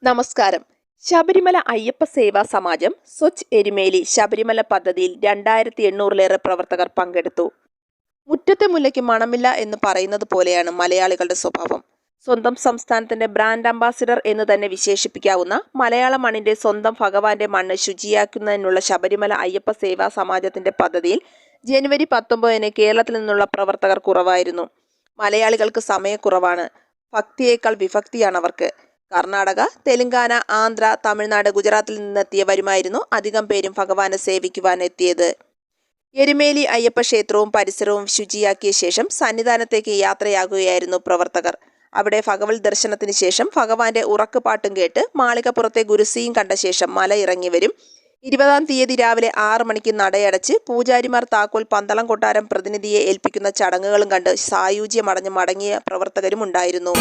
നമസ്കാരം. ശബരിമല അയ്യപ്പ സേവാ സമാജം സ്വച്ഛ് എരുമേലി ശബരിമല പദ്ധതിയിൽ 2800-ലേറെ പ്രവർത്തകർ പങ്കെടുത്തു. മുറ്റത്തെ മുല്ലയ്ക്ക് മണമില്ല എന്ന് പറയുന്നത് പോലെയാണ് മലയാളികളുടെ സ്വഭാവം. സ്വന്തം സംസ്ഥാനത്തിന്റെ ബ്രാൻഡ് അംബാസിഡർ എന്ന് തന്നെ വിശേഷിപ്പിക്കാവുന്ന മലയാള മണ്ണിന്റെ സ്വന്തം ഭഗവാന്റെ മണ്ണ് ശുചിയാക്കുന്നതിനുള്ള ശബരിമല അയ്യപ്പ സേവാ സമാജത്തിന്റെ പദ്ധതിയിൽ ജനുവരി 19-ന് കേരളത്തിൽ നിന്നുള്ള പ്രവർത്തകർ കുറവായിരുന്നു. മലയാളികൾക്ക് സമയക്കുറവാണ്. ഭക്തിയേക്കാൾ വിഭക്തിയാണ് അവർക്ക്. കർണാടക, തെലങ്കാന, ആന്ധ്ര, തമിഴ്നാട്, ഗുജറാത്തിൽ നിന്നെത്തിയവരുമായിരുന്നു അധികം പേരും ഭഗവാനെ സേവിക്കുവാൻ എത്തിയത്. എരുമേലി അയ്യപ്പ ക്ഷേത്രവും പരിസരവും ശുചിയാക്കിയ ശേഷം സന്നിധാനത്തേക്ക് യാത്രയാകുകയായിരുന്നു പ്രവർത്തകർ. അവിടെ ഭഗവത് ദർശനത്തിന് ശേഷം ഭഗവാന്റെ ഉറക്കുപാട്ടും കേട്ട് മാളികപ്പുറത്തെ ഗുരുസിയും കണ്ട ശേഷം മല ഇറങ്ങി വരും. 20-ാം തീയതി രാവിലെ 6 മണിക്ക് നടയടച്ച് പൂജാരിമാർ താക്കോൽ പന്തളം കൊട്ടാരം പ്രതിനിധിയെ ഏൽപ്പിക്കുന്ന ചടങ്ങുകളും കണ്ട് സായൂജ്യമടഞ്ഞ് മടങ്ങിയ പ്രവർത്തകരും ഉണ്ടായിരുന്നു.